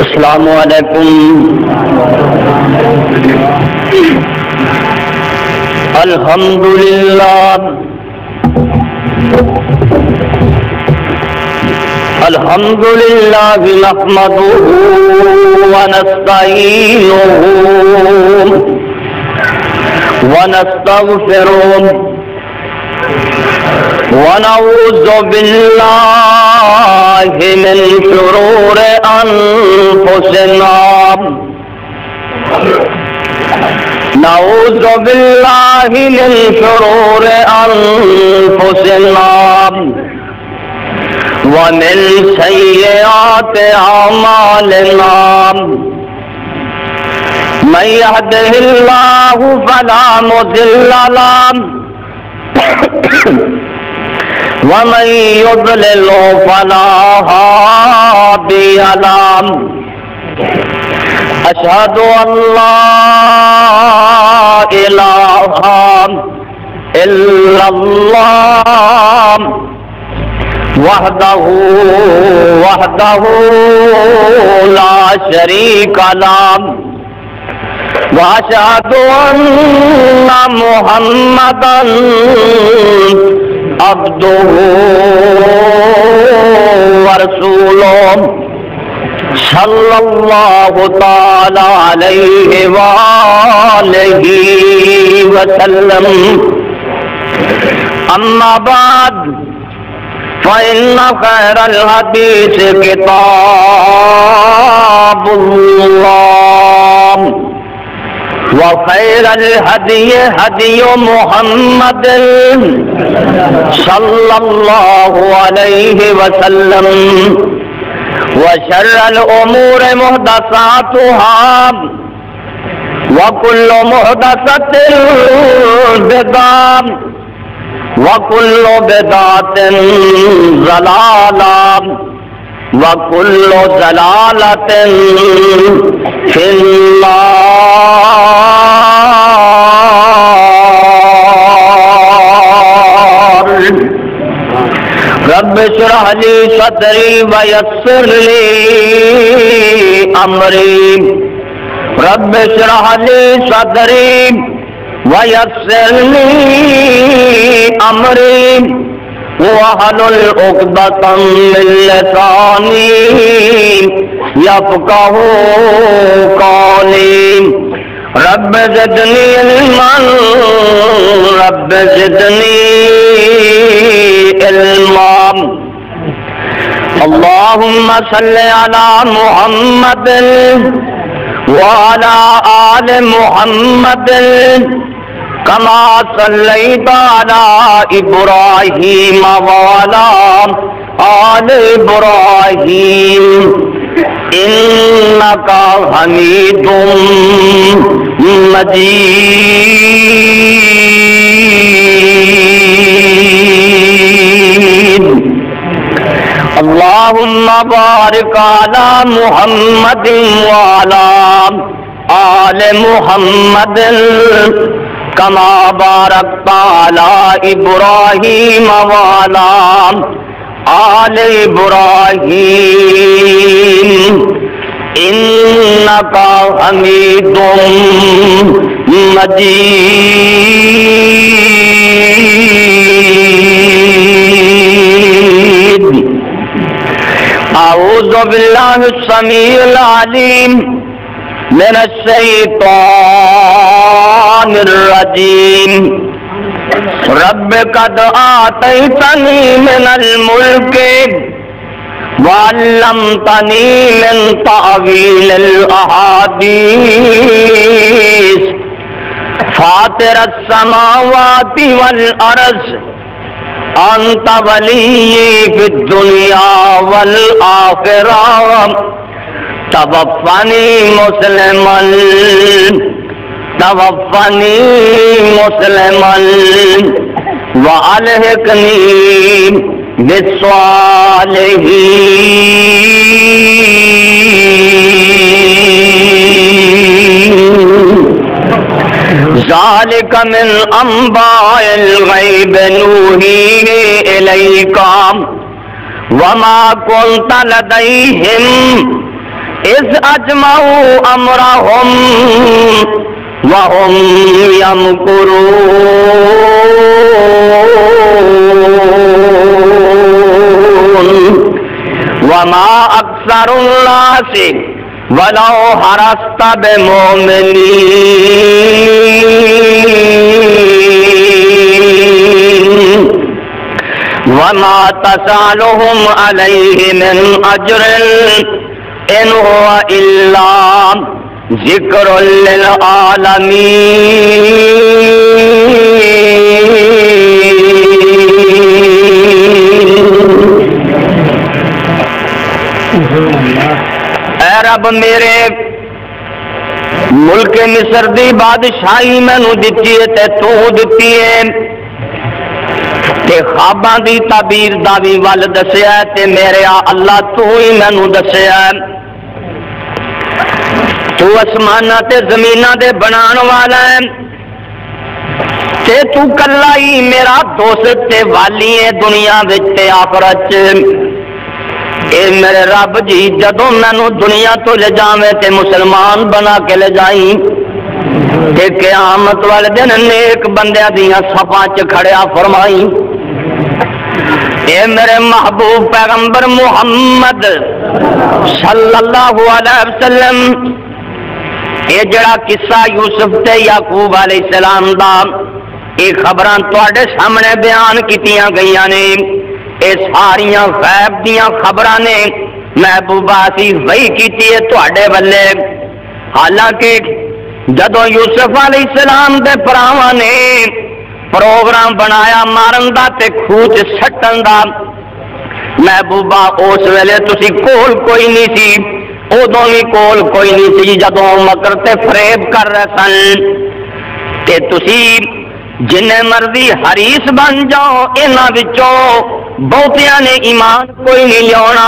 السلام علیکم. الحمدللہ الحمدللہ نحمدہ ونستعینہ ونستغفرہ ونعوذ باللہ من شرور انفسنا نعوذ باللہ من شرور انفسنا ومن سیئات اعمالنا من يهده الله فلا مضل له ومن يضلل فلا هادي له أشهد أن لا إله إلا الله وحده لا شريك له وأشهد أن محمدًا عبده ورسوله صلى الله تعالى عليه وآله وسلم. أما بعد فإن خير الحديث كتاب الله وخير الهدي هدي محمد صلى الله عليه وسلم وشر الأمور محدثاتها وكل محدثة بدعة وكل بدعة ضلالة وكل ضلالة في النار. رب اشرح لي صدري ويسر لي أمري رب اشرح لي صدري ويسر لي أمري واحلل عقدة من لساني يفقهوا قولي. رب زدني علما رب زدني علما. اللهم صل على محمد وعلى آل محمد كما صليت على إبراهيم وعلى آل إبراهيم إنك حميد مجيد. اللهم بارك على محمد وعلى آل محمد كما باركت على إبراهيم وعلى آل إبراهيم إنك حميد مجيد. اعوذ باللہ السمیع العلیم من الشیطان الرجیم رب قد آتیتنی من الملک وعلمتنی من تعویل الاحادیث فاطر السماوات والارض انت ولی فی الدنیا والآخرہ توفنی مسلما والحقنی بالصالحین ذالک من انباء الغیب نوحیہ الیک وما کنت لدیہم اذ اجمعوا امرهم وهم يمكرون وما اکثر الناس ولو حرصت بمؤمنین وما تسألهم علیہ من اجر ان هو الا ذکر للعالمین۔ اے رب میرے ملک مصر دی بادشاہی مینوں دتی ہے تے تو دتی ہے تے خواباں دی تعبیر دا وی ول دسیا ہے تے میرے اللہ تو ہی مینوں دسیا ہے۔ تو اسمانہ تے زمینہ دے بنان والا ہے تے تو کلا ہی میرا دوست تے والی ہے دنیا وچ تے آخرت چ۔ اے میرے رب جی جدوں مینوں دنیا تو لے جاویں تے مسلمان بنا کے لے جائیں تے قیامت والے دن نیک بندیاں دیاں صفاں چ کھڑیا فرمائیں۔ اے میرے محبوب پیغمبر محمد صلی اللہ علیہ وسلم یہ جڑا قصہ یوسف تے یعقوب علیہ السلام دا یہ خبراں تواڈے سامنے بیان کیتیاں گئیاں نے، یہ ساریاں غیب دیاں خبراں نے محبوبہ سی وحی کیتی ہے تواڈے ولے۔ حالانکہ جدوں یوسف علیہ السلام دے پراواں نے پروگرام بنایا مارن دا تے کھوچ سٹن دا، محبوبہ اس ویلے تسی کول کوئی نہیں سی، ادوں بھی کول کوئی نہیں سی جدوں مکر تے فریب کر رہے سن تے تسی جن مرضی حریص بن جاؤ انہاں وچوں بہتیاں نے ایمان کوئی نہیں لیاونا۔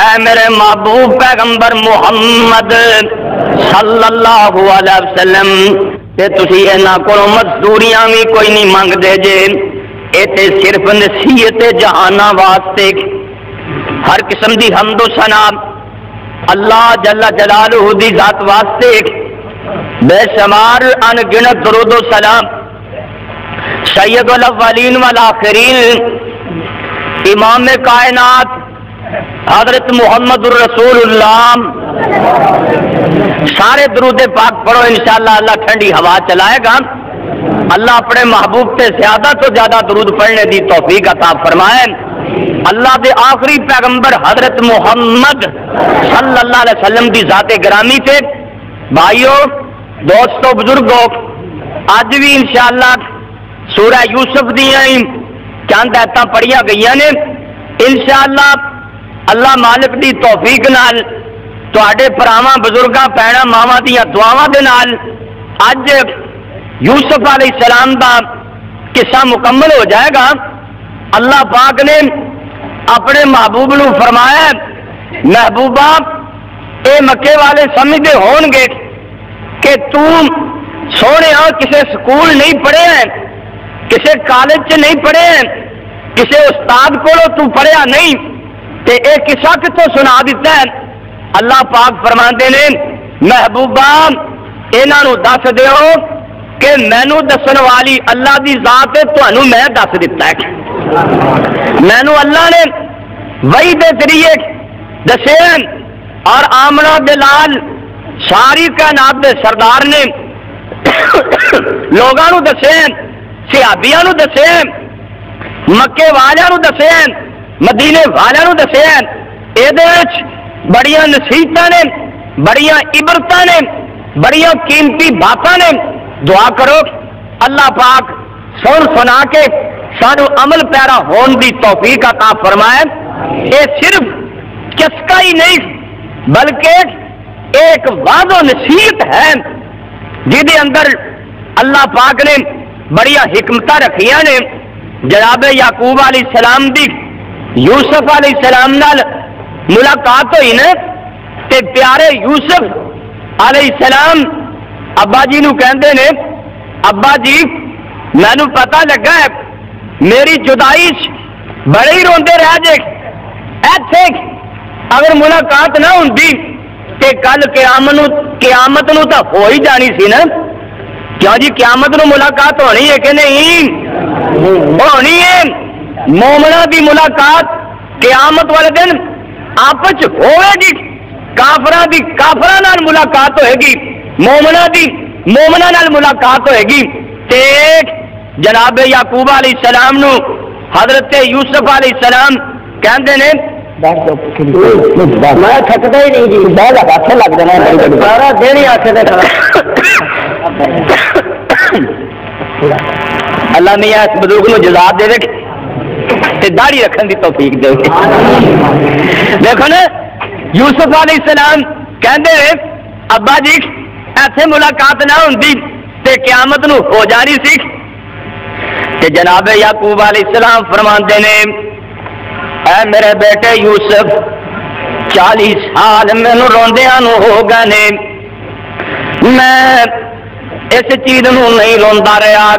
اے میرے محبوب پیغمبر محمد صلی اللہ علیہ وسلم تے تسی انہاں کولوں مزدوریاں بھی کوئی نہیں منگدے جے، اے تے صرف نصیحت جہاناں واسطے ہر قسم دی حمد و ثنا اللہ جل جلالہ دی ذات واسطے بے شمار ان گنت درود و سلام سید الاولین والآخرین امام کائنات حضرت محمد الرسول اللہ سارے درود پاک پڑھو انشاءاللہ اللہ ٹھنڈی ہوا چلائے گا۔ اللہ اپنے محبوب سے زیادہ تو زیادہ درود پڑھنے دی توفیق عطا فرمائے۔ اللہ دے آخری پیغمبر حضرت محمد صلی اللہ علیہ وسلم دی ذات گرامی سے بھائیو دوستو بزرگو آج بھی انشاءاللہ سورہ یوسف دیاں چند آیتاں پڑھیاں گئیاں نے، انشاءاللہ اللہ مالک دی توفیق نال تواڈے پراواں بزرگاں پیڑاں ماواں دیاں دعاواں دے نال اج یوسف علیہ السلام دا قصہ مکمل ہو جائے گا۔ اللہ پاک نے اپنے محبوب نو فرمایا محبوبہ اے مکے والے سمجھتے ہون گے کہ تم سونے کسے سکول نہیں پڑھے ہیں، کسے کالج چ نہیں پڑھے ہیں، کسے استاد کو تو پڑھیا نہیں تے اے قصہ کتوں سنا دیتا ہے۔ اللہ پاک فرماندے نے محبوبہ انہاں نو دس دیو کہ مینو دسن والی اللہ دی ذات ہے، تانوں میں دس دیتا ہے۔ مینو اللہ نے وحی دے ذریعے دسے اور آمنہ بلال ساری کائنات دے سردار نے لوگاں نو دسے صحابیاں نو دسے مکے والیاں نو دسے مدینے والیاں نو دسے اے بڑیاں نصیحتاں نے بڑیاں عبرتاں نے بڑیاں قیمتی باتاں نے دعا کرو اللہ پاک سن سنا کے سانو عمل پیرا ہون دی توفیق عطا فرمائے یہ صرف چسکا ہی نہیں بلکہ ایک وعد و نصیحت ہے جہدے اندر اللہ پاک نے بڑیاں حکمتاں رکھیاں نے جناب یعقوب علیہ السلام دی یوسف علیہ السلام نال ملاقات ہوئی نا تے پیارے یوسف علیہ السلام ابا جی نو کہندے نے ابا جی مینوں پتہ لگا ہے میری جدائی بڑے ہی روندے رہ جے ایتھے اگر ملاقات نہ ہوندی تے کل قیامت نو تو ہو ہی جانی سی نا کیوں جی قیامت نو ملاقات ہونی ہے کہ نہیں ہونی ہے مومنہ دی ملاقات قیامت والے دن آپس ہوئے گی کافراں دی کافراں نال ملاقات ہوئے گی مومنہ دی مومنہ نال ملاقات ہوئے گی تے جناب یعقوب علیہ السلام نو حضرت یوسف علیہ السلام کہندے نے میں تھکدا ہی نہیں جی بہت اچھا لگ جانا سارا دن ہی آکھے تے اللہ میاں اس بزرگ نو جزا دے تے داڑھی رکھن دی توفیق دے دیکھو نا یوسف علیہ السلام کہندے ابا جی ایسے ملاقات نہ ہوندی تے قیامت نو ہو جانی سی تے جناب یعقوب علیہ السلام فرماندے نے اے میرے بیٹے یوسف 40 سال مینوں روندیاں نو ہو گئے نے میں اس چیز نو نہیں روندا رہا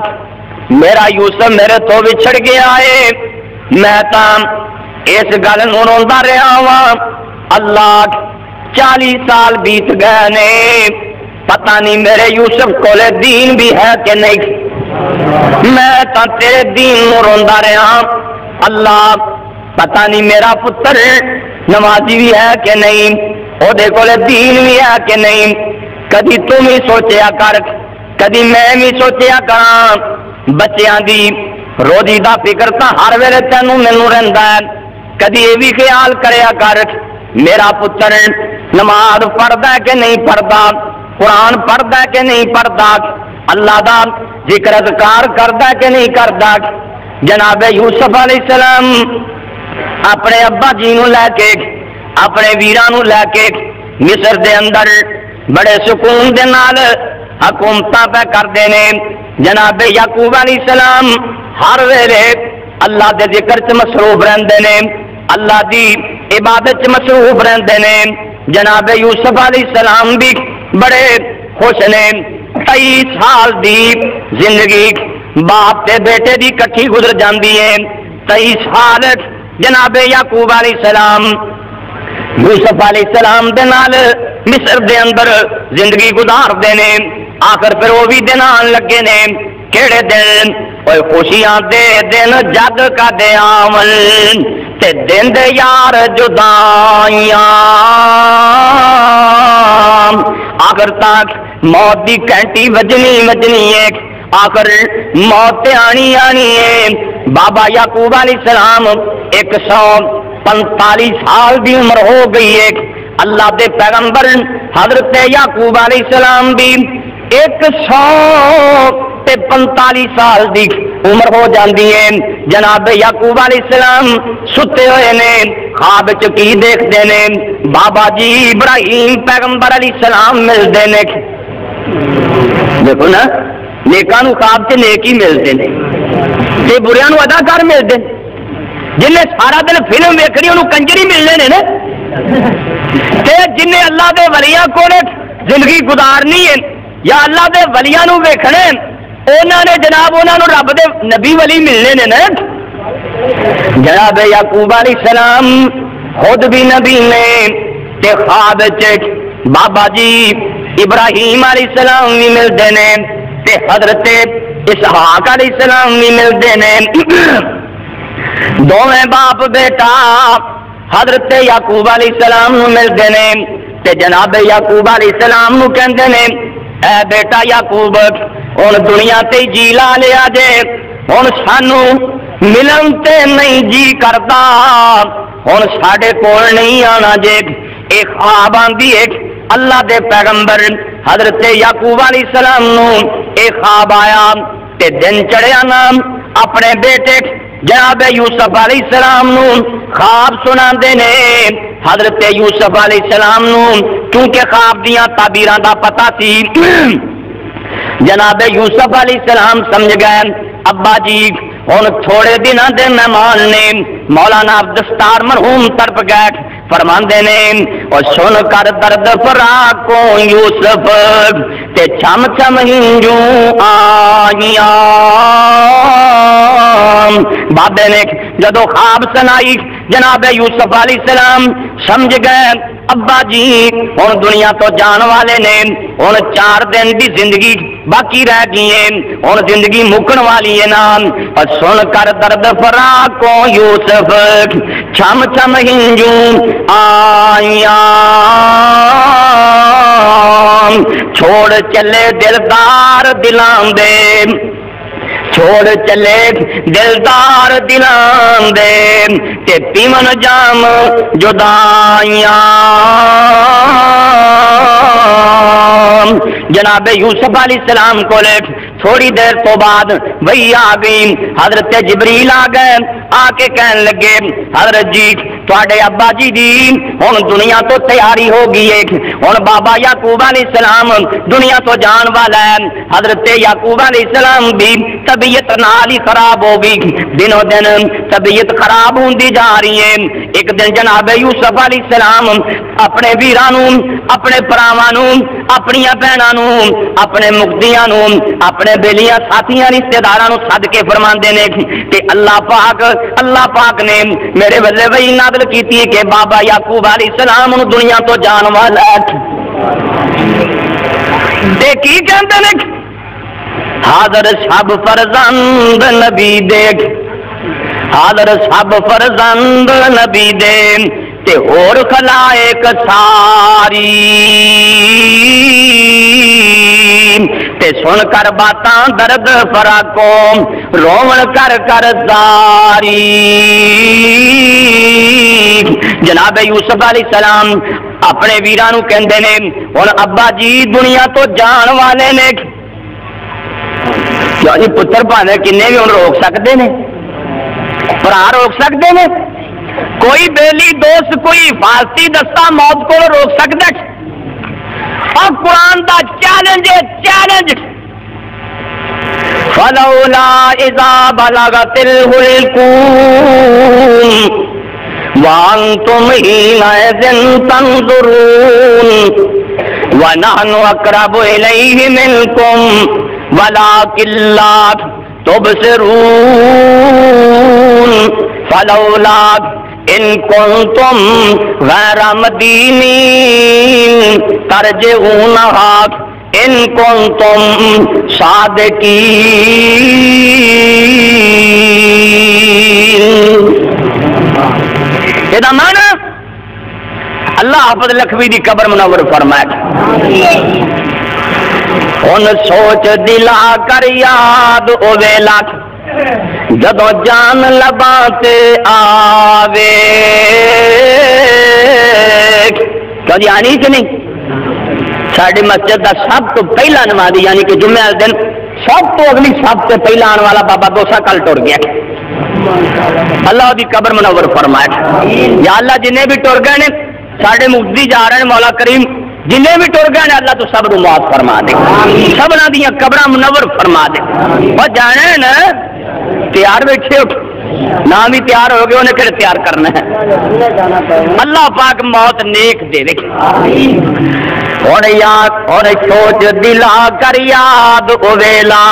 میرا یوسف میرے تو وچھڑ گیا ہے میں تا اس گل نو روندا رہا ہاں اللہ 40 سال بیت گئے نے پتہ نہیں میرے یوسف کولے دین بھی ہے کہ نہیں میں تا تیرے دین نو روندا رہا اللہ پتہ نہیں میرا پتر نمازی بھی ہے کہ نہیں او دے کولے دین بھی ہے کہ نہیں کدی تم ہی سوچیا کر کدی میں بھی سوچیا کراں بچیاں دی روزی دا فکر تا ہر ویلے تینوں مینوں رہندا ہے کدی یہ بھی خیال کریا کر میرا پتر نماز پڑھدا ہے کہ نہیں پڑھدا قرآن پڑھدا ہے کہ نہیں پڑھدا اللہ دا ذکر اذکار کردا ہے کہ نہیں کردا جناب یوسف علیہ السلام اپنے ابا جی نو لے کے اپنے ویراں نو لے کے مصر دے اندر بڑے سکون دے نال حکومتاں پہ کردے نے جناب یعقوب علیہ السلام ہر ویلے اللہ دے ذکر چ مصروف رہندے نے اللہ دی عبادت چ مصروف رہندے نے جناب یوسف علیہ السلام بھی بڑے خوش نے 23 سال دی زندگی باپ تے بیٹے دی کٹھی گزر جاندی ہے 23 سال جناب یعقوب علیہ السلام یوسف علیہ السلام دے نال مصر دے اندر زندگی گزار دے نے آخر پھر وہ بھی دن آن لگے نے کیڑے دن اوے خوشیاں دے دن جگ کا دے آون تے دن دے یار جدائیاں آخر تک موت دی گھنٹی وجنی ہے آخر موت آنی ہے بابا یعقوب علیہ السلام 145 سال دی عمر ہو گئی ہے اللہ دے پیغمبر حضرت یعقوب علیہ السلام بھی 145 سال دی عمر ہو جاندی ہے جناب یعقوب علیہ السلام ستے ہوئے نے خواب چ کی دیکھتے نے بابا جی ابراہیم پیغمبر علیہ السلام ملتے نے دیکھو نا نیکاں نو خواب سے نیک ہی ملتے ہیں تے بریاں نو اداکار ملتے جن نے سارا دن فلم ویکھنی انہوں کنجری ملنے نے نا تے جن نے اللہ دے ولیاں کول زندگی گزارنی ہے یا اللہ دے ولیاں نو ویکھنے انہاں نے جناب انہاں نو رب دے نبی ولی ملنے نے نا جناب یعقوب علیہ السلام خود بھی نبی نے تے خواب وچ بابا جی ابراہیم علیہ السلام بھی ملتے ہیں تے حضرت اسحاق علیہ السلام بھی ملتے ہیں دونوں باپ بیٹا حضرت یعقوب علیہ السلام نو ملتے ہیں تے جناب یعقوب علیہ السلام نو کہندے نے اے بیٹا یعقوب ہن دنیا تے جی لا لیا جے ہن سانو ملن تے نہیں جی کردا ہن ساڈے کول نہیں آنا جے ایک خواب آندی ایک اللہ دے پیغمبر حضرت یعقوب علیہ السلام نو ایک خواب آیا تے دن چڑھیا نا اپنے بیٹے جناب یوسف علیہ السلام نو خواب سنا دے نے حضرت یوسف علیہ السلام نو کیونکہ خواب دیاں تعبیراں دا پتہ سی جناب یوسف علیہ السلام سمجھ گئے ابا جی ہن تھوڑے دنوں دے مہمان نے مولانا عبدالستار مرحوم طرف گئے فرماندے نے اور سن کر درد فراق کو یوسف تے چھم چھم ہنجوں آئیاں بابے نے جدو خواب سنائی جناب یوسف علیہ السلام سمجھ گئے ابا جی ہن دنیا تو جان والے نے ہن 4 دن دی زندگی باقی رہ گئی ہے ہن زندگی مکن والی ہے نا سن کر درد فراق کو یوسف چھم چھم ہنجوں آئیاں چھوڑ چلے دلدار دلان دے چھوڑ چلے دلدار دلان دے تے پیمن جام جدائیاں جناب یوسف علیہ السلام کو لے تھوڑی دیر تو بعد وہی آ گئی حضرت جبریل آ گئے آ کے کہنے لگے حضرت جی تواڈے ابا جی دی ہن دنیا تو تیاری ہو گئی ہے ہن بابا یعقوب علیہ السلام دنیا تو جان والا ہے حضرت یعقوب علیہ السلام بھی طبیعت نال ہی خراب ہو گئی دنوں دن طبیعت خراب ہوندی جا رہی ہے ایک دن جناب یوسف علیہ السلام اپنے ویراں نوں اپنے پراواں نوں اپنی بہناں نوں اپنے مقتدیاں نوں اپنے بیلیاں ساتھیاں رشتہ داراں نوں سد کے فرماندے نے کہ اللہ پاک نے میرے وجہ وہی نازل کیتی کہ بابا یعقوب علیہ السلام نوں دنیا تو جان والا تے کی کہندے نے حاضر سب فرزند نبی دے حاضر سب فرزند نبی دے تے اور خلائق ساری تے سن کر باتاں درد فراقو رومن کر کر ساری جناب یوسف علیہ السلام اپنے ویرانو کہندے نے ہن ابا جی دنیا تو جان والے نے یعنی پتر بھاویں کنے بھی ہن روک سکتے نے بھرا روک سکتے نے کوئی بیلی دوست کوئی حفاظتی دستہ موت کو روک سکتا ہے اور قرآن دا چیلنج ہے چیلنج فلولا اذا بلغت الحلقوم وانتم حينئذ تنظرون ونحن اقرب اليه منكم ولكن لا تبصرون فلولا ان کنتم غیر مدینین ترجعونہا ان کنتم صادقین یہ معنی اللہ حافظ لکھوی دی قبر منور فرمائے ان سوچ دلا کر یاد او ویلا جدو جان لباتے آوے کبھی آنی کہ نہیں ساڑی مسجد دا سب تو پہلا نمازی یعنی کہ جمعہ دن سب تو اگلی سب سے پہلا آنے والا بابا دوسا کل ٹر گیا اللہ دی قبر منور فرمائے یا اللہ جنہیں بھی ٹر گئے ساڑے مفتی جا رہے ہیں مولا کریم جنہیں بھی ٹر گئے اللہ تو سب معاف فرما دے سبنا دیا قبر منور فرما دے اور جانا ہے نا تیار بیٹھے اٹھ نام بھی تیار ہو گئے انہیں پھر تیار کرنا ہے اللہ پاک موت نیک دے دے اور یاد اور سوچ دلا کر یاد او ویلا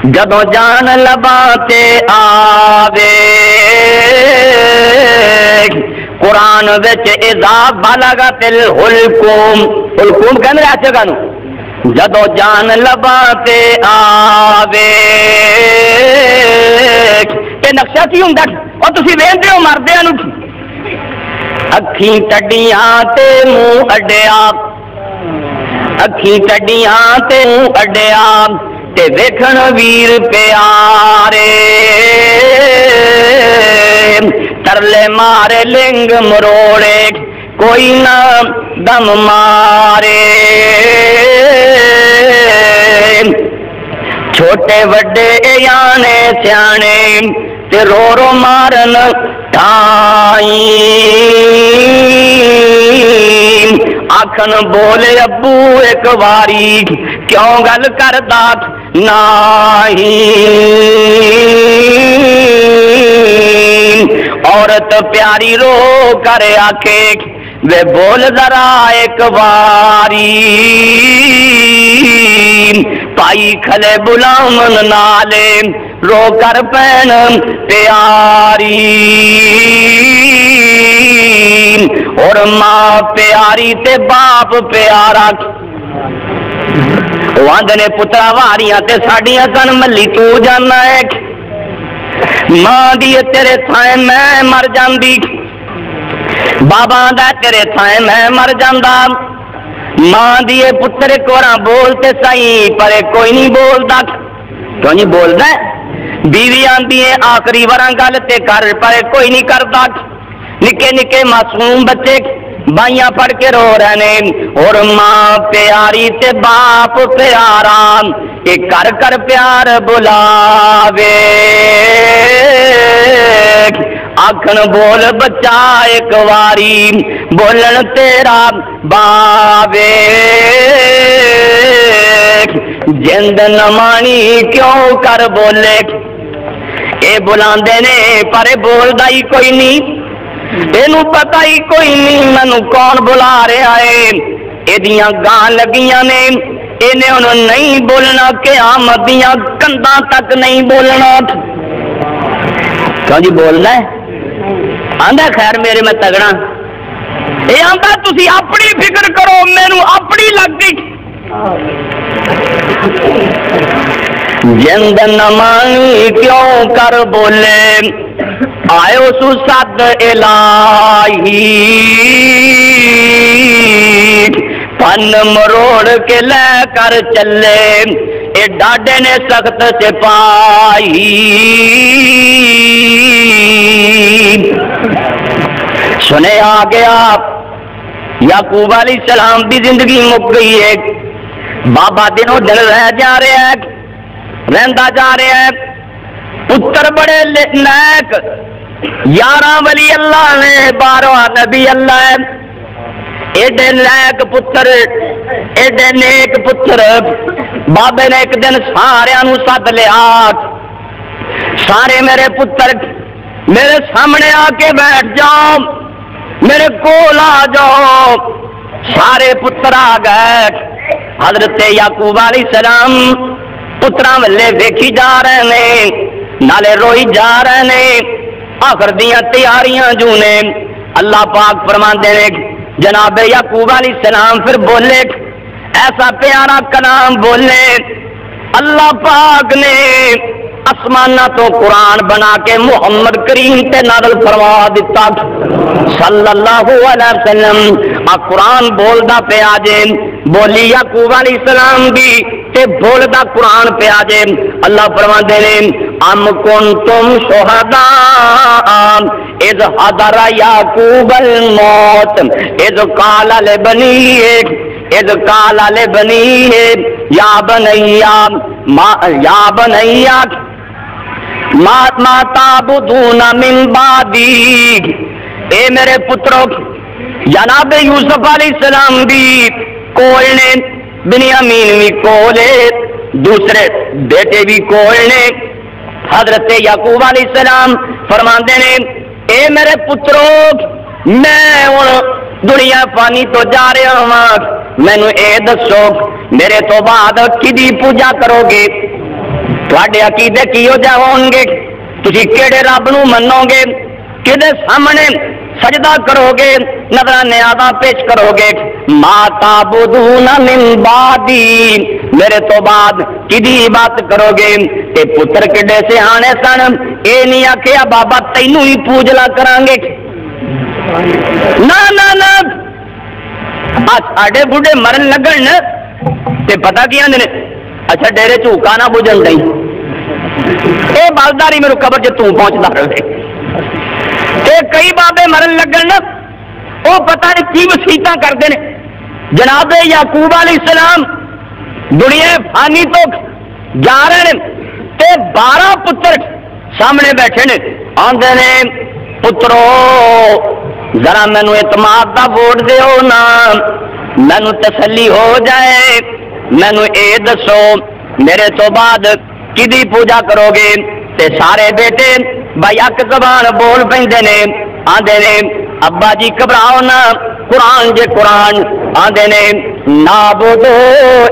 جدو جان لباتے آوے قرآن وچ اذا بلغت الحلقوم حلقوم کہنے رہتے گا نو جدو جان لباتے آوے یہ نقشہ کی ہوں اور تسی ویندے ہو مردے نو اکھیں ٹڈیاں تے منہ اڈیا اکھیں ٹڈیاں تے منہ اڈیا تے ویکھن ویر پیارے ترلے مارے لنگ مروڑے کوئی نہ دم مارے چھوٹے وڈے یانے سیانے تے رو رو مارن ٹھائی آکھن بولے ابو ایک واری کیوں گل کردا نہیں عورت پیاری رو کر آکھے وے بول ذرا ایک واری پائی کھلے بلامن نالے رو کر پین پیاری اور ماں پیاری تے باپ پیارا واندنے پترا واریاں تے ساڑیاں تن ملی تو جانا ہے ماں دیے تیرے تھائیں میں مر جاندی بابا دا تیرے تھائیں میں مر جاندا ماں دیے پتر کوراں بولتے سائی پر کوئی نہیں بولدا کیوں نہیں بولدا بیوی آندی ہے آخری وراں گل تے کر پر کوئی نہیں کردا نکے نکے معصوم بچے بائیاں پڑھ کے رو رہنے اور ماں پیاری تے باپ پیارا کہ کر کر پیار بلاوے آکھن بول بچہ ایک واری بولن تیرا باوے جند نمانی کیوں کر بولے اے بلاندے نے پر بولدا ہی کوئی نہیں اینو پتہ ہی کوئی نہیں مینوں کون بلا رہا ہے ایدیاں گاں لگیاں نے انہیں انہوں نہیں بولنا قیامت دیاں کنداں تک نہیں بولنا کیوں جی بولنا ہے آندا خیر میرے میں تگڑا اے آندا تسی اپنی فکر کرو مینوں اپنی لگدی جند نمانی کیوں کر بولے آئے سو سد الہی پن مروڑ کے لے کر چلے اے ڈاڈے نے سخت سپاہی سنے آ گیا یعقوب علیہ السلام دی زندگی مک گئی ہے بابا دنوں دن رہ جا رہے ہیں رہندا جا رہے ہیں پتر بڑے نیک 11 ولی اللہ نے 12 نبی اللہ ایڈے نیک پتر ایڈے نیک پتر بابے نے ایک دن سارے نو سد لیا سارے میرے پتر میرے سامنے آ کے بیٹھ جاؤ میرے کول آ جاؤ سارے پتر آ گئے حضرت یعقوب علیہ السلام پتراں والے ویکھی جا رہے ہیں نالے روئی جا رہے ہیں آخر دیاں تیاریاں جو نے اللہ پاک فرماندے نے جناب یعقوب علیہ السلام پھر بولے ایسا پیارا کلام بولے اللہ پاک نے آسمانہ تو قرآن بنا کے محمد کریم تے نازل فرما دیتا صلی اللہ علیہ وسلم قرآن بولدا پہ آجے بولی یعقوب علیہ السلام بھی تے بولدا قرآن پہ آجے اللہ فرماندے نے ام کنتم شہداء اذ حضر یعقوب الموت اذ قال لبنیہ اذ قال لبنیہ یا بنیہ ما تعبدون من بعدی اے میرے پتروں جناب یوسف علیہ السلام بھی کول نے بنیامین بھی کولے دوسرے بیٹے بھی کول نے حضرت یعقوب علیہ السلام فرماندے نے اے میرے پتروں میں ہن دنیا فانی تو جا رہا ہوں مینوں اے دسو میرے تو بعد کدی پوجا کرو گے تواڈے عقیدے کیو جا ہون گے تسی کیڑے رب نو منو گے کدے سامنے سجدہ کرو گے نظرانے آدھا پیش کرو گے ما تعبدون من بعدی میرے تو بعد کدی بات کرو گے تے پتر کڈے سیانے سن اے نہیں آکھیا بابا تینوں ہی پوجلا کران گے نہ ساڈے بوڑھے مرن لگن تے پتہ کی آندے نے اچھا ڈیرے چوکا نہ بجن دئی اے بالداری میرے قبر چ تو پہنچدا رہے تے کئی بابے مرن لگن وہ پتہ نہیں کی وصیتاں کردے نے جناب یعقوب علیہ السلام دنیا فانی تو جا رہے ہیں تے 12 پتر سامنے بیٹھے نے آندے نے پترو ذرا مینو اعتماد دا ووٹ دیو نا مینو تسلی ہو جائے مینو اے دسو میرے تو بعد کدی پوجا کرو گے تے سارے بیٹے بھائی اک زبان بول پیندے نے آندے نے ابا جی گھبراؤ نا قرآن جے قرآن آندے نے نعبدو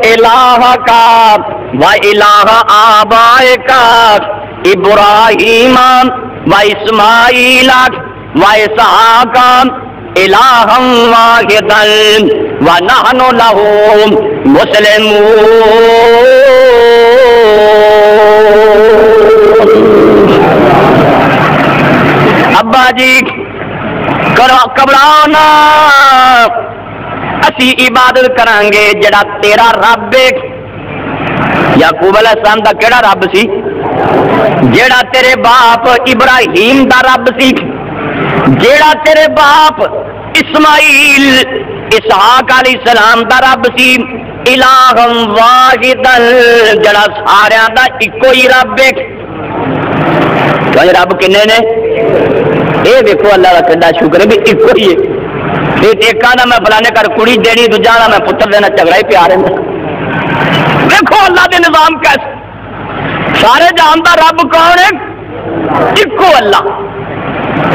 الہ کا و الہ آبائے کا ابراہیم و اسماعیل و اسحاق الہا واحدا ونحن له مسلمون ابا جی گھبراؤ نا اسی عبادت کریں گے جڑا تیرا رب ہے یعقوب علیہ السلام دا کیڑا رب سی جڑا تیرے باپ ابراہیم دا رب سی جڑا تیرے باپ اسماعیل اسحاق علیہ السلام دا رب سی الہ واحد جڑا سارا دا ایکو ہی رب ہے رب کنے نے اے دیکھو اللہ کا کڈا شکر ہے بھی ایکو ہی ہے ایک آدھا میں فلانے کر کڑی دینی دوجا میں پتر دینا جھگڑا ہی پیا رہا دیکھو اللہ کے نظام کیسے سارے جہان دا رب کون ہے ایکو اللہ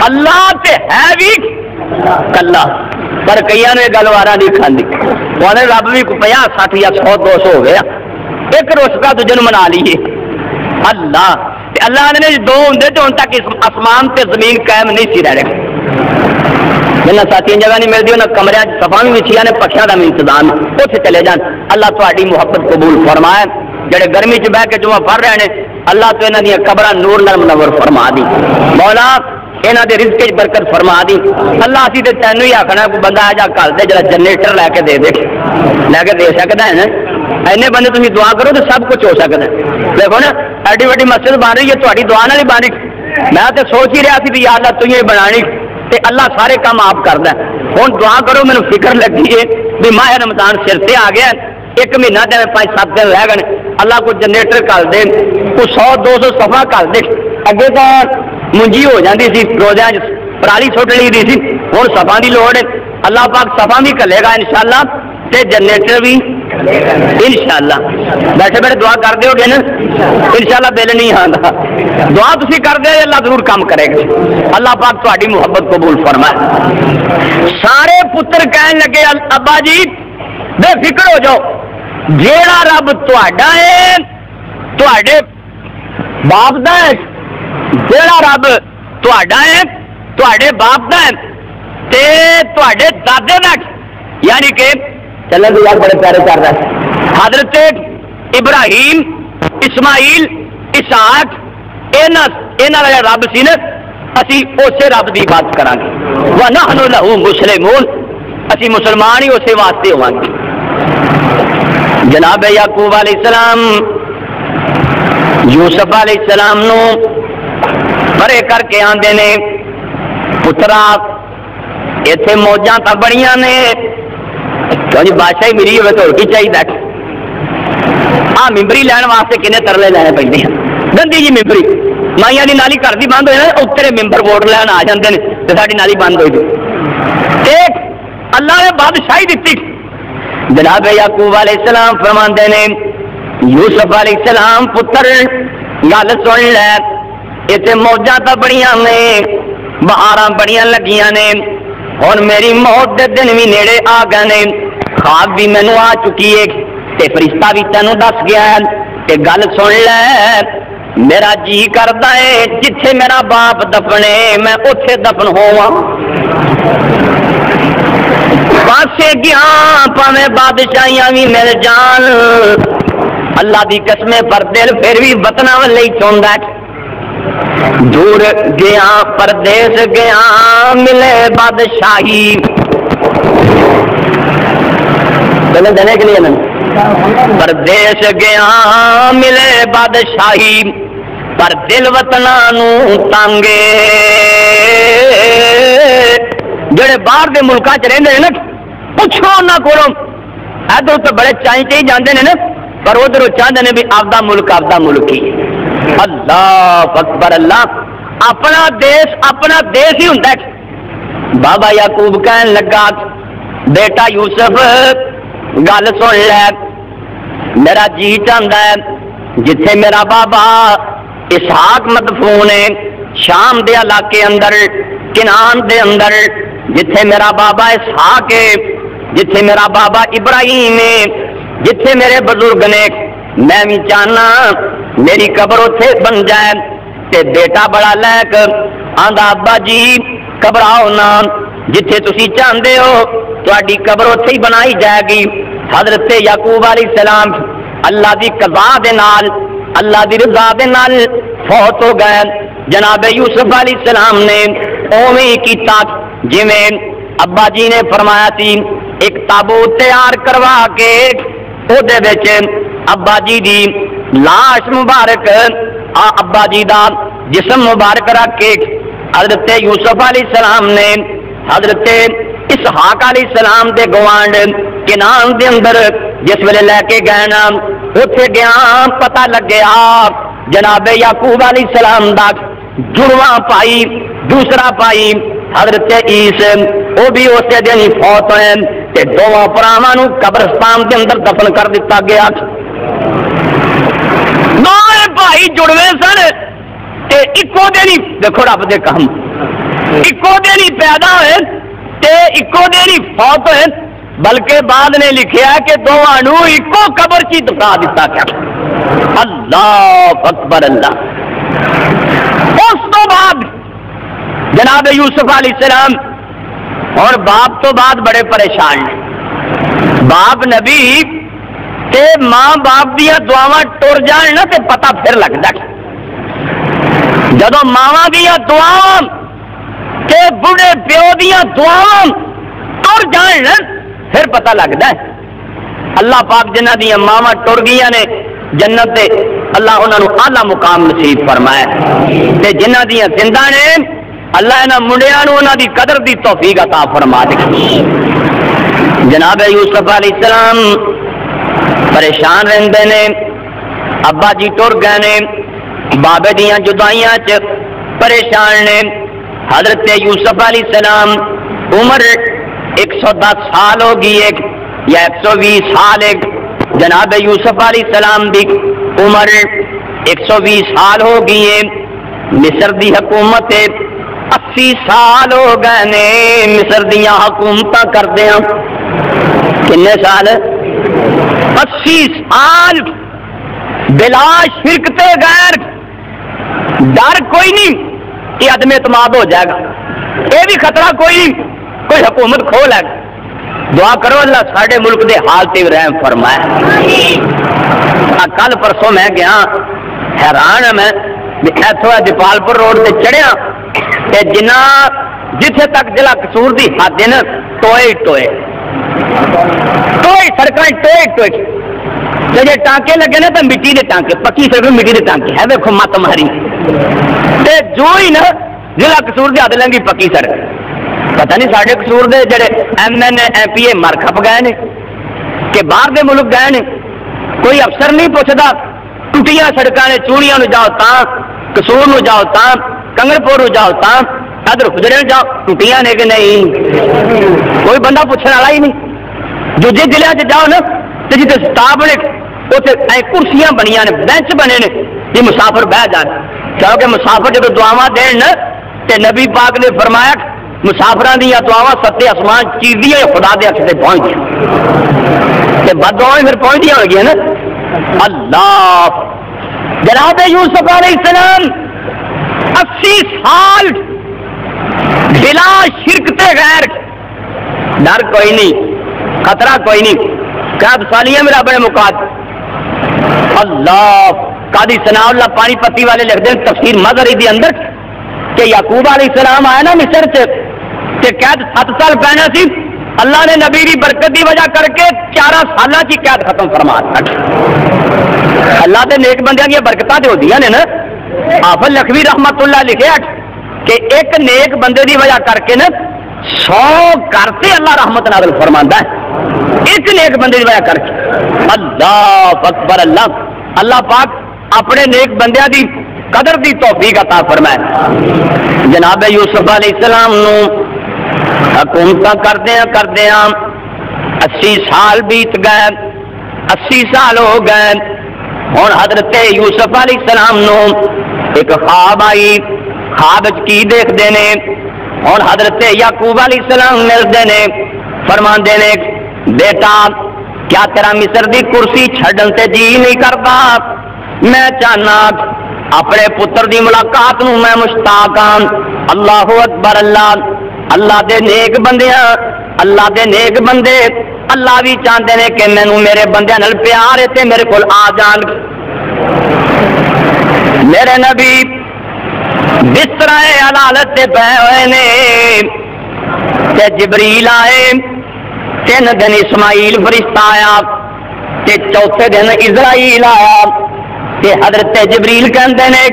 اللہ تے ہے بھی کلا پر کئی نے گلوارا نہیں کھاندی وہ رب بھی 50 60 یا 100 200 ہو گیا ایک روشکا دوجے منا لیے اللہ اللہ نے دو ہوں تو ہوں تک آسمان تے زمین قائم نہیں سی رہ رہے جنہیں ساتھی جگہ نہیں ملتی انہیں کمرے سفا بھی وچھیا نے پکھیاں کا بھی انتظام اتنے چلے جان اللہ تاری محبت قبول فرمائے جڑے گرمی چ بہ کے جمعہ پڑھ رہے ہیں اللہ تو انہوں دیا قبر نور نال منور فرما دی مولا یہاں کے رزق برکت فرما دی اللہ اسی تے تینوں ہی آخنا کوئی بندہ جا کر دے جڑا جنریٹر لے کے دے سکتا ہے نا اینے بندے تم دعا کرو تو سب کچھ ہو سکتا ہے دیکھو نا ایڈی وڈی مسجد بن رہی ہے تھوڑی دعا نال ہی بن رہی میں تو سوچ ہی رہا سی بھی یا اللہ تھی بنانی تے اللہ سارے کام آپ کردا ہے ہن دعا کرو مینوں فکر لگی ہے بھی ماہ رمضان سر سے آ گیا ایک مہینہ دے 5-7 دن رہ گئے اللہ کو جنریٹر کر دے کوئی 100-200 صفحہ کر دے اگے تو منجی ہو جاتی سی روزیاں پرالی سٹ لی دی سی ہوں صفحہ کی لوڑ ہے اللہ پاک صفحہ بھی کلے گا انشاءاللہ تے جنریٹر بھی انشاءاللہ بیٹھے بیٹھے دعا کر دے گے نا انشاءاللہ بل نہیں آتا دعا تھی کر دے اللہ ضرور کام کرے گا اللہ پاک تاری محبت قبول فرمائے سارے پتر کہن لگے ابا جی بے فکر ہو جاؤ جیڑا رب تہاڈا ہے تہاڈے باپ دا ہے جیڑا رب تہاڈا ہے تہاڈے باپ دا ہے تے تہاڈے دادے دا یعنی کہ چلیں تو یار بڑے پیارے کر رہا ہے حضرت ابراہیم اسماعیل اسحاق انہاں دا رب سی نا اسی اسے رب دی عبادت کران گے ونحن له مسلمون اسی مسلمان ہی اسے واسطے ہوں گے جناب یعقوب علیہ السلام یوسف علیہ السلام نو پرے کر کے آندے نے پترا ایتھے موجاں تا بڑیاں نے کیوں بادشاہی ملی ہوئے تو کی چاہیے ممبری لین واسطے کنے ترلے لینے پہ گندی جی ممبری مائیاں دی نالی گھر دی بند ہوئے نا اتنے ممبر ووٹ لین آ جاندے نے تے ساڈی نالی بند ہوئی ایک اللہ نے بادشاہی دیتی جناب یعقوب علیہ السلام فرماندے نے یوسف علیہ السلام پتر گل سن لے اتنے موجاں تا بڑیاں نے بہاراں بڑیاں لگیاں نے ہن میری موت دے دن بھی نیڑے آ گئے نے خواب بھی مینو آ چکی ہے تے فرشتہ بھی تینوں دس گیا ہے تے گل سن لے میرا جی کردا ہے جتھے میرا باپ دفنے میں اوتھے دفن ہوواں پاسے گیا پاویں بادشاہیاں بھی مل جان اللہ دی قسمیں پر دل پھر بھی وطن والے ہی چاہندا ہے دور گیا پردیس گیا ملے بادشاہی دینے کے لیے نا پردیس گیا ملے بادشاہی پر دل وطنانو تانگے جڑے باہر دے ملکاں چ رہندے نا پوچھو انہاں کولوں ادھر تو بڑے چائی جاندے نے نا پر ادھر چاہتے ہیں بھی آپدا ملک ہی اللہ اکبر اللہ اپنا دیش ہی ہوندا ہے بابا یعقوب کہن لگا بیٹا یوسف گل سن لے میرا جی چاہتا ہے جتھے میرا بابا اسحاق مدفون ہے شام دے علاقے اندر کنعان دے اندر جتھے میرا بابا اسحاق ہے جتھے میرا بابا ابراہیم ہے جتھے میرے بزرگ نے میں بھی چاہنا میری قبر اتھے بن جائے تے بیٹا بڑا لائق آندا ابا جی گھبراؤ نہ جتھے تسی چاہندے ہو تہاڈی قبر اتھے ہی بنائی جائے گی حضرت یعقوب علیہ السلام اللہ دی قضا دے نال اللہ دی رضا دے نال فوت ہو گئے جناب یوسف علیہ السلام نے اوویں ہی کیتا جویں ابا جی نے فرمایا سی ایک تابوت تیار کروا کے او دے وچ ابا جی دی لاش مبارک ابا جی دا جسم مبارک رکھ کے حضرت یوسف علیہ السلام نے حضرت اسحاق علیہ السلام دے گوانڈ کنعان دے اندر جس ویلے لے کے گئے نا اوتھے گیا پتہ لگیا جناب یعقوب علیہ السلام دا جڑواں پائی دوسرا پائی حضرت عیسی وہ بھی اسی دن ہی فوت ہوئے تے دونوں پراواں نوں قبرستان دے اندر دفن کر دتا گیا دونوں بھائی جڑوے سن تے اکو دن ہی دیکھو رب دے کام اکو دن ہی پیدا ہوئے تے اکو دن ہی فوت ہوئے بلکہ بعد نے لکھیا کہ دونوں نوں اکو قبر چ دفنا دتا گیا اللہ اکبر اللہ اس تو بعد جناب یوسف علیہ السلام اور باپ تو بعد بڑے پریشان ہیں باپ نبی تے ماں باپ دیا دعاواں ٹر جان نا تے پتہ پھر لگتا جدو ماواں دیا دعاواں تے بڑے پیو دیا دعاواں ٹر جان نا پھر پتہ لگتا ہے اللہ پاک جنہ دیا ماواں ٹر گیا نے جنت دے اللہ انہاں نوں اعلی مقام نصیب فرمائے تے جنہ دیا زندہ نے اللہ انہاں منڈیاں نوں انہاں دی قدر دی توفیق عطا فرما دے جناب یوسف علیہ السلام پریشان رہندے نے ابا جی ٹر گئے نے بابے دیاں جدائیاں چ پریشان نے حضرت یوسف علیہ السلام عمر 110 سال ہو گئی ہے یا 120 سال ہے جناب یوسف علیہ السلام دی عمر 120 سال ہو گئی ہے مصر دی حکومت 80 سال ہو گئے نے مصر دیا حکومت کردے ہیں کنے سال 80 سال بلا شرک تے غیر ڈر کوئی نہیں کہ عدم اعتماد ہو جائے گا یہ بھی خطرہ کوئی نہیں کوئی حکومت کھو لے گا دعا کرو اللہ ساڈے ملک دے حال تے رحم فرمائے کل پرسوں میں گیا حیران ہے میں ایتھوں دیپال پور روڈ تے چڑھیا تے جنہ جتھے تک ضلع قصور دی حد ہے نا ٹوئے ٹوئے سڑکیں ٹوئے ٹوئے جی ٹانکے لگے نا تو مٹی دے ٹانکے پکی سڑک مٹی دے ٹانکے ہے دیکھو مت ماری تے جو ہی نا ضلع قصور دی حد لنگی پکی سڑک پتہ نہیں ساڈے قصور دے جڑے M N A M P A مر کھپ گئے نے کہ باہر دے ملک گئے نے کوئی افسر نہیں پوچھتا ٹوٹیاں سڑکاں نے چوڑیاں نو جاؤ تاں قصور نو جاؤ تاں کنگن پور نو جاؤ تاں ادھر خجرے جاؤ ٹوٹیاں نے کہ نہیں کوئی بندہ پوچھنے والا ہی نہیں جو جی ضلع چ جاؤ نا تو جتنے سٹاف نے اتنے کرسیاں بنیا نے بینچ بنے نے یہ مسافر بہ جان کیونکہ مسافر جب دعاواں دین تے نبی پاک نے فرمایا مسافران دیا دعاواں ستے آسمان چیز دیا خدا دے ہاتھ سے پہنچ گیا بد دعائیں پھر پہنچ دیا ہو گیا نا اللہ جناب یوسف علیہ السلام 80 سال بلا شرک تے غیر ڈر کوئی نہیں خطرہ کوئی نہیں کیا سالیاں میرا بڑے مقاد اللہ قاضی ثناء اللہ پانی پتی والے لکھتے ہیں تفسیر مظہری دے اندر کہ یعقوب علیہ السلام آیا نا مصر سے قید 7 سال پہنا سی، اللہ نے نبی کی برکت کی وجہ کر کے 11 سالہ کی قید ختم فرما دیا۔ اللہ کے نیک بندیاں کی برکتاں تے ہوندیاں نے نا۔ حافظ لکھوی رحمت اللہ لکھے کہ ایک نیک بندے کی وجہ کر کے نا 100 گھر سے اللہ رحمت نازل فرماندا ہے، ایک نیک بندے کی وجہ کر کے۔ اللہ اکبر، اللہ پاک اپنے نیک بندیاں دی قدر دی توفیق عطا فرمائے۔ جناب یوسف علیہ السلام نو حکومت کردیا 80 سال بیت گئے، 80 سال ہو گئے۔ ہوں حضرت یوسف علیہ السلام نو ایک خواب آئی، خواب کی دیکھتے ہیں۔ ہوں حضرت یعقوب علیہ السلام ملتے ہیں، فرماندے نے بیٹا کیا تیرا مصر دی کرسی چھڈن تے جی نہیں کرتا؟ میں چاہنا اپنے پتر دی ملاقات نو میں مشتاق ہاں۔ اللہ اکبر، اللہ دے نیک بندیاں، اللہ دے نیک بندے اللہ بھی چاہتے ہیں کہ مینوں میرے بندیاں نال پیار ہے تے میرے کول آ جان۔ میرے نبی بستر عدالت تے پے ہوئے نے تے جبریل آئے، 3 دن اسماعیل فرشتہ آیا تے چوتھے دن اسرائیل آیا تے حضرت جبریل کہندے نے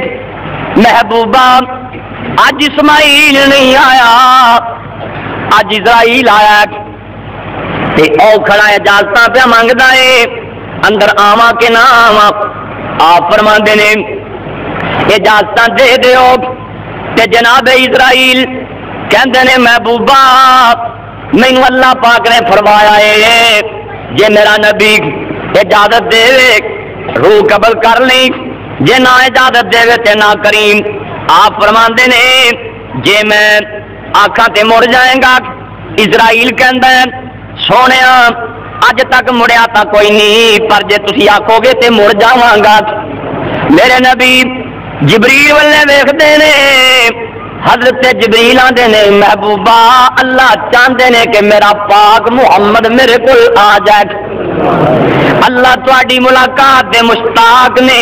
محبوبہ اج اسماعیل نہیں آیا، اج اسرائیل آیا تے او کھڑا اجازتاں پہ منگدا ہے اندر آواں کہ نہ آواں؟ آپ فرماندے نے اجازتاں دے دیو تے جناب اسرائیل کہندے نے محبوبہ مینوں اللہ پاک نے فرمایا ہے جے میرا نبی اجازت دے روح قبل کر لیں، جے نہ اجازت دے تے نہ کریم۔ آپ فرماندے نے جے میں آنکھاں تے مڑ جائیں گا، اسرائیل کہندا ہے سونیا اج تک مڑیا تا کوئی نہیں، پر جے تسی آکھو گے تے مڑ جاواں گا۔ میرے نبی جبریل والے ویکھدے نے، حضرت جبریل آندے نے محبوبہ اللہ چاہندے نے کہ میرا پاک محمد میرے کول آ جائے، اللہ تواڈی ملاقات دے مشتاق نے۔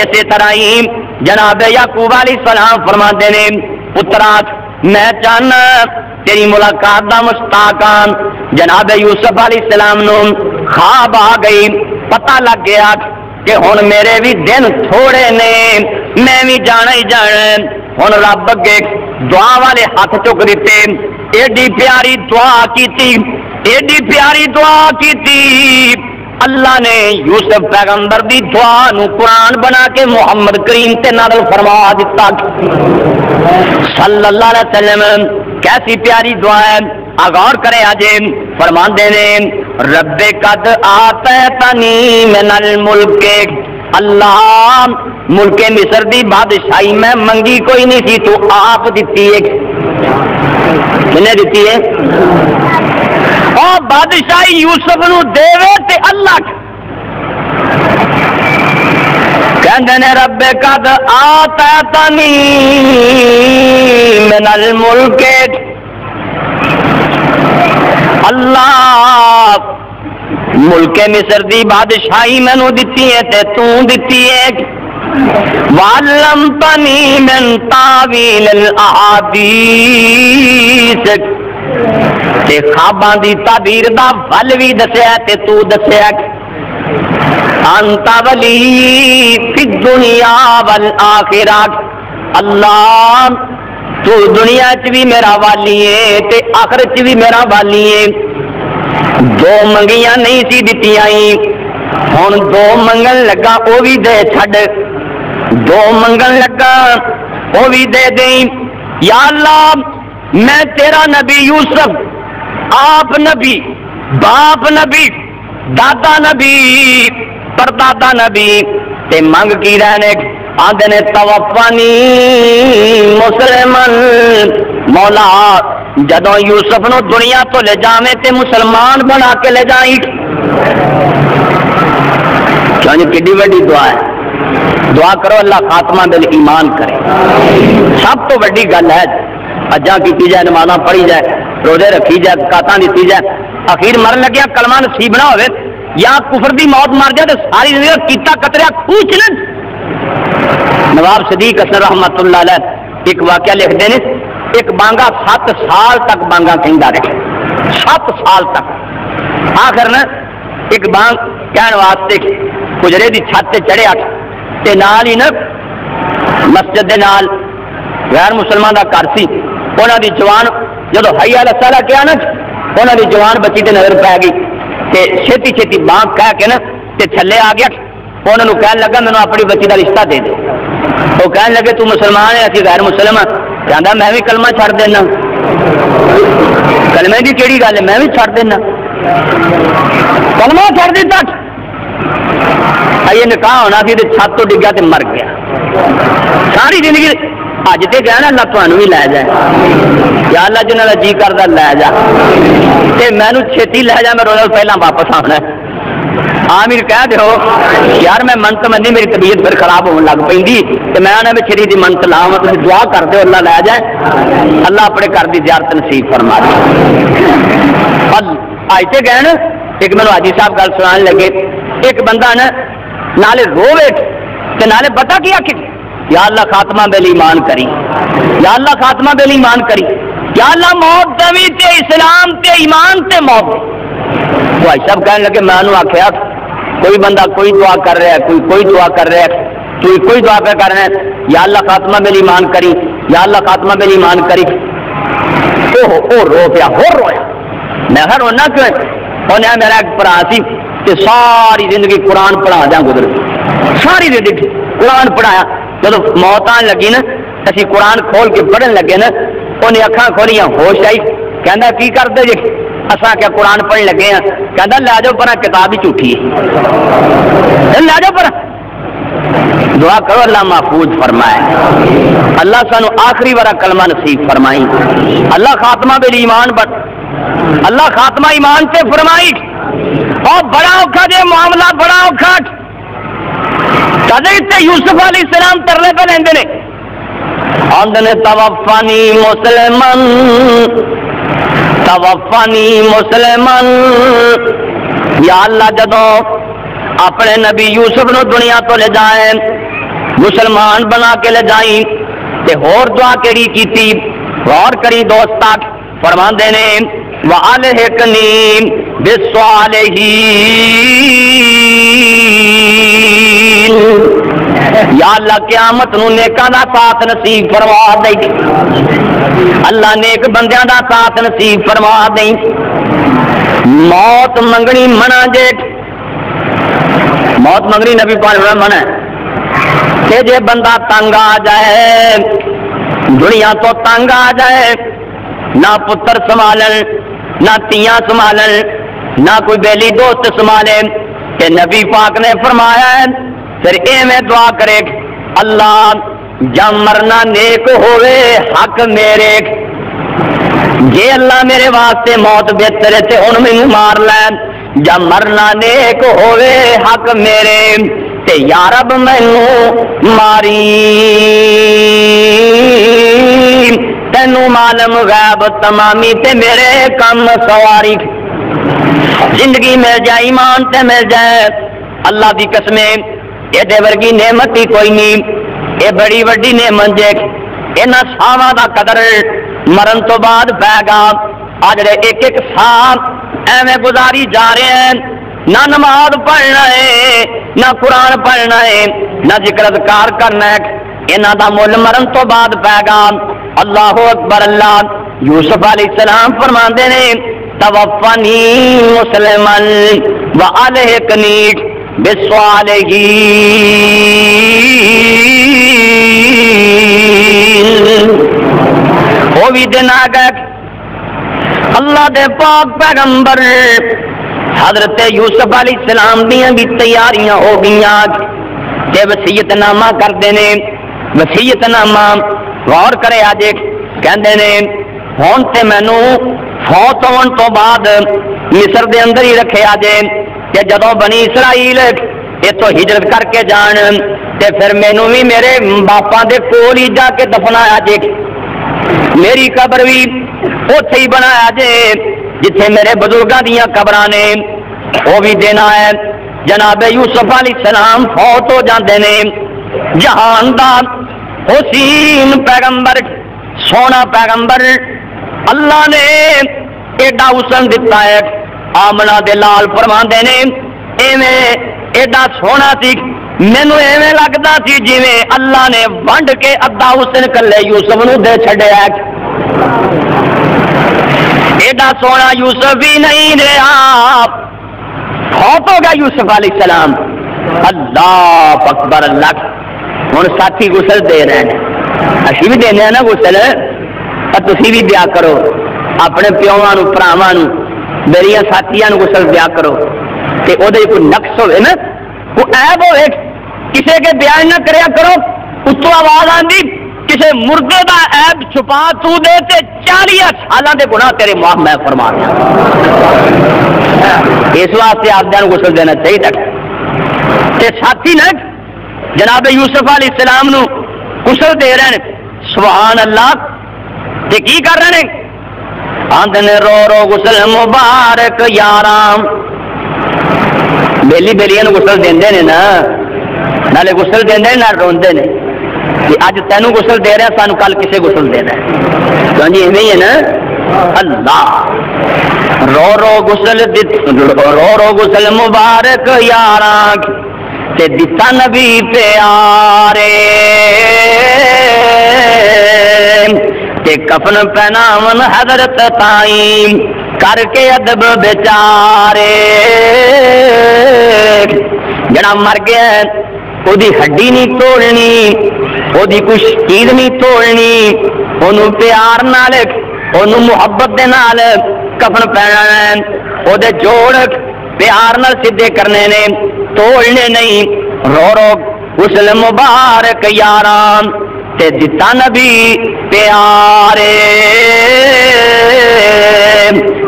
اسی طرح ہی جناب یعقوب علیہ السلام فرماندے نے پترا میں چاہنا تیری ملاقات دا مشتاق ہاں۔ جناب یوسف علیہ السلام نو خواب آ گئی، پتہ لگ گیا کہ ہن میرے بھی دن تھوڑے نے، میں بھی جانا ہی جانا۔ ہن رب اگے دعا والے ہاتھ چک دیتے، ایڈی پیاری دعا کیتی، ایڈی پیاری دعا کیتی، اللہ نے یوسف پیغمبر دی دعا نو قرآن بنا کے محمد کریم تے نازل فرما دیتا صلی اللہ علیہ وسلم۔ کیسی پیاری دعا ہے، غور کرے آجے فرماندے نے رب قد آتیتنی من الملک، اللہ ملک مصر دی بادشاہی میں منگی کوئی نہیں تھی، تو آپ دیتی ہے۔ کنے دیتی ہے؟ اور بادشاہی یوسف نو دیوے تے اللہ کہندے نے رب قد آتیتنی من الملک، اللہ ملک مصر دی بادشاہی مینو دتی ہے تے تو دتی ہے، وعلمتنی من تاویل الاحادیث، تے خواباں دی تعبیر دا ول بھی دسیا تے تو دسیا، انت ولی فی الدنیا والآخرہ، اللہ تو دنیا چ بھی میرا والی ہے تے آخرت چ بھی میرا والی ہے۔ دو منگیاں نہیں سی دتیاں، ہن دو منگن لگا وہ بھی دے چھڈ، دو منگن لگا وہ بھی دے دیں۔ یا اللہ میں تیرا نبی یوسف، آپ نبی، باپ نبی، دادا نبی، پردادا نبی، تے منگ کی رہنے آندے نے توفانی مسلمان، مولا جدوں یوسف نو دنیا تو لے جاویں تے مسلمان بنا کے لے جائیں۔ کیوں کڈی وڈی دعا ہے، دعا کرو اللہ خاتمہ بال ایمان کرے، سب تو وڈی گل ہے۔ اجاں کی جائے، نمازاں پڑھی جائے، روزے رکھی جائے، زکاتاں دتی جائے، اخیر مرن لگیا کلمہ نصیب نہ ہوئے یا کفر دی موت مر جائے تو ساری زندگی کیتا قطرہ خوچ نہ. نواب صدیق حسن رحمت اللہ علیہ ایک واقعہ لکھتے ہیں، ایک بانگا 7 سال تک بانگا کہندا رہے، 7 سال تک. آخر نا ایک بانگ کہن واسطے کجرے دی چھت تے چڑھیا تے نال ہی نا مسجد دے نال غیر مسلمان دا گھر سی، انہاں دی جوان جدو حی علی الصلاۃ کیا نا انہاں دی جوان بچی تے نظر پی گئی تے چھتی چھتی بانگ کہہ کے نا تے تھلے آ گیا. انہوں نے کہنے لگا مینوں اپنی بچی دا رشتہ دے دے. وہ کہنے لگے تو مسلمان ہے اسی غیر مسلم ہاں. کہندا میں بھی کلمہ چھڑ دینا. کلمے دی کیڑی گل ہے، میں بھی چھڑ دینا. کلمہ چھڑ دیتا. یہ نکاح ہونا سی تے چھت تو ڈگیا تے مر گیا. ساری زندگی اج تے گیا نا اللہ تمہیں بھی لے جائے، یا اللہ جنہاں دا جی کردا لے جا تے مینوں چھتی لے جا، میں روز پہلا واپس آنا. آمین کہہ دیو یار میں منت منی میری طبیعت پھر خراب ہونے لگ پی تو میں آنا بھی چھری دی منت لاؤں تھی دعا کر دو اللہ لے جائے، اللہ اپنے گھر کی زیارت نصیب فرما دے. آج تے گئے نا ایک مینو حاجی صاحب گل سنان لگے، ایک بندہ نا نالے روے تے نالے پتا کیا کہ یا اللہ خاتمہ بل ایمان کری، یا اللہ خاتمہ بل ایمان کری، یا اللہ موت دوی تے اسلام تے ایمان تے موت. بھائی صاحب کہنے لگے میں نے آخیا کوئی بندہ کوئی دعا کر رہا ہے، کوئی دعا کر رہا ہے، کوئی دعا پہ کر رہا ہے یا اللہ خاتمہ بل ایمان کری، یا اللہ خاتمہ بل ایمان کری. او رو پیا ہو رویا. میں کہ رونا کیوں ہے؟ انہیں میرا ایک برا سی کہ ساری زندگی قرآن پڑھا جا گزر، ساری زندگی قرآن پڑھایا. جب موت آن لگی نا اسی قرآن کھول کے پڑھن لگے نا انہیں اکھاں کھولیاں ہوش آئی. کہندا کی کرتے جی؟ اساں کیا قرآن پڑھن لگے ہیں. کہندا لے جاؤ پر کتاب ہی جھوٹھی ہے، لے جاؤ پر. دعا کرو اللہ محفوظ فرمائے، اللہ سانو آخری بارہ کلمہ نصیب فرمائی، اللہ خاتمہ بل ایمان بن، اللہ خاتمہ ایمان سے فرمائی. اور بڑا اوکھا جے معاملہ بڑا اوکھا کدے یوسف علیہ السلام ترلے پہ لیندے نے آندنے توفانی مسلمان توفانی مسلمان. یا اللہ جدو اپنے نبی یوسف نو دنیا تو لے جائیں مسلمان بنا کے لے جائیں تے ہور دعا کیڑی کیتی غور کری دوستا. فرماندے نے وَعَلْحِقْنِي بِالصَّالِحِينَ. یا اللہ قیامت نو نیکاں دا ساتھ نصیب فرما دے، اللہ نیک بندیاں دا ساتھ نصیب فرما دے. موت منگنی منع جے، موت منگنی نبی پاک نے منع کہ جے بندہ تنگ آ جائے دنیا تو تنگ آ جائے، نہ پتر سنبھالن نہ تیاں سنبھالن نہ کوئی بیلی دوست سنبھالے، کہ نبی پاک نے فرمایا ہے پھر ایویں دعا کرے اللہ جب مرنا نیک ہوئے حق میرے، جے اللہ میرے واسطے موت بہتر ہے تے ہن مینوں مار لے، جب مرنا نیک ہوئے حق میرے تے یا رب مینوں ماری. تینوں معلوم غیب تمامی تے میرے کم سواری. زندگی مل جائے ایمان تے مل جائے، اللہ دی قسمیں یہ ورگی نعمت ہی کوئی نہیں. یہ بڑی وڈی نعمت جے انہاں ساواں دا قدر مرن تو بعد پے گا. آج ایک ایک سال ایویں گزاری جا رہے ہیں، نہ نماز پڑھنا ہے نہ قرآن پڑھنا ہے نہ ذکر اذکار کرنا ہے، انہاں دا مل مرن تو بعد پے گا. اللہ اکبر. اللہ یوسف علیہ السلام فرماندے نے توفنی مسلمان والحقنی بالصالحین. وہ بھی دن آ گئے اللہ دے پاک پیغمبر حضرت یوسف علیہ السلام دیاں بھی تیاریاں ہو گئیاں تے وصیت نامہ کردے نے. وصیت نامہ غور کرے آ دیکھ کہندے نے ہون تے مینوں فوت ہون تو بعد مصر دے اندر ہی رکھے آ جے کہ جدوں بنی اسرائیل اتوں ہجرت کر کے جان تے پھر مینوں بھی میرے باپاں دے کول ہی جا کے دفنایا جے، میری قبر بھی اوتھے ہی بنایا جے جتھے میرے بزرگاں دیاں قبراں نے. وہ بھی دینا ہے. جناب یوسف علیہ السلام فوت ہو جاندے نے. جہان دا حسین پیغمبر سونا پیغمبر اللہ نے ایڈا حسن دتا ہے. آمنہ دے لال فرماندے نے ایویں ایڈا سونا سی مینوں ایویں لگدا سی جویں اللہ نے ونڈ کے ادھا حسن کلے یوسف نو دے چھڈیا. ایڈا سونا یوسف بھی نہیں رہا. فوت ہو گیا یوسف علیہ السلام. اللہ اکبر. اللہ ہوں ساتھی غسل دے رہے ہیں. اسی بھی دینے ہیں نا غسل, تسی بھی دیا کرو اپنے پیواں نو بھراواں نو میری ساتھیاں نو غسل دیا کرو. تے او دے کوئی نقص ہوئے نا, کوئی عیب ہوئے, کسے کے بیان نہ کریا کرو. اتوں آواز آندی کسے مردے دا عیب چھپا تو دے تے 40 سالاں دے گناہ تیرے معاف میں فرما دیا. اس واسطے آپ دے غسل دینا چاہیے. تے ساتھی نا جناب یوسف علیہ السلام نو غسل دے رہے ہیں. سبحان اللہ. تے کی کر رہے ہیں؟ آندے نے رو رو غسل مبارک یارام. بیلی بیلیاں نو غسل دیندے نے نا, نالے غسل دیندے نہ روندے نے کہ اج تینوں غسل دے رہے ہیں, سانو کل کسے غسل دینا ہے. تو جی ایویں ہی ہے نا. اللہ رو رو غسل مبارک یاراں تے دتا نبی پیارے تے کفن پہناون حضرت تائیں کر کے ادب بیچارے. جڑا مر گیا وہ ہڈی نہیں توڑنی, وہ کچھ چیز نہیں توڑنی, انہوں پیار نال انہوں محبت دے نال کفن پہننا, وہ جوڑ پیار نال سیدھے کرنے نے, توڑنے نہیں. رو رو غسل مبارک یاراں تے دتا نبی پیارے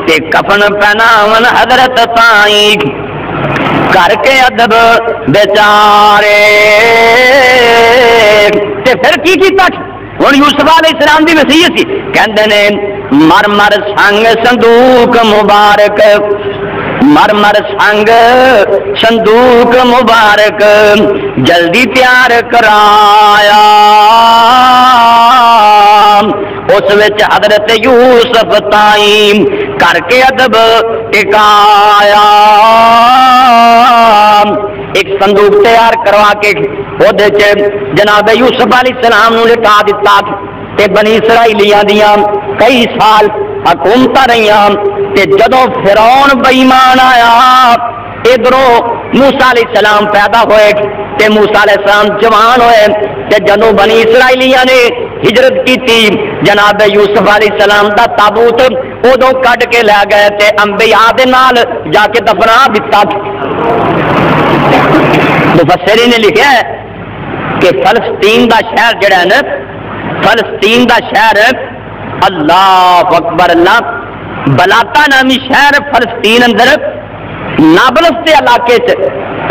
تے کفن پہناون حضرت تائیں کر کے ادب بیچارے. تے پھر کی کیتا ہن یوسف علیہ السلام دی وصیت سی, کہندے نے مر مر سنگ صندوق مبارک, مر مر سنگ صندوق مبارک جلدی تیار کرایا. اس وچ حضرت یوسف تائیں کر کے ادب ٹکایا. ایک صندوق تیار کروا کے وہ جناب یوسف علیہ السلام نو لٹا دیتا. تے بنی اسرائیلیاں دیاں کئی سال حکومت رہیاں. تے جدوں فرعون بے ایمان آیا, ادھروں موسیٰ علیہ السلام پیدا ہوئے تے موسیٰ علیہ السلام جوان ہوئے. تے جدوں بنی اسرائیلیاں نے ہجرت کی تھی, جناب یوسف علیہ السلام دا تابوت ادوں کڈ کے لے گئے تے انبیاء دے نال جا کے دفنا دتا. مفسرین نے لکھا ہے کہ فلسطین دا شہر جڑا ہے نا, فلسطین دا شہر, اللہ اکبر. اللہ بلاتا نامی شہر فلسطین اندر نابلس کے علاقے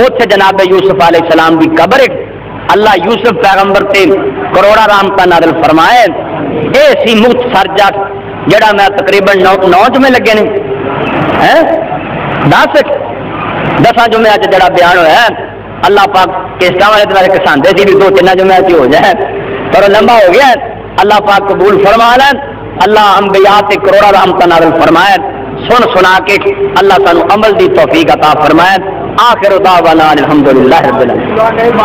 اتنے جناب یوسف علیہ السلام کی قبر ہے. اللہ یوسف پیغمبر تے کروڑا رحمتاں نازل فرمائے. اے سی مختصر جٹ جڑا میں تقریباً 9 جمعے لگے نے, 10 جمعے جڑا بیان ہوا ہے. اللہ پاک کیسا والے دوارے کساندے سی بھی 2-3 جمعے ہو جائے, پر لمبا ہو گیا. اللہ پاک قبول فرما لیں. اللہ انبیاء تے کروڑا رحمتاں نازل فرمائے. سن سنا کے اللہ سانو عمل دی توفیق عطا فرمائے. آخر دعوانا الحمدللہ رب العالمین.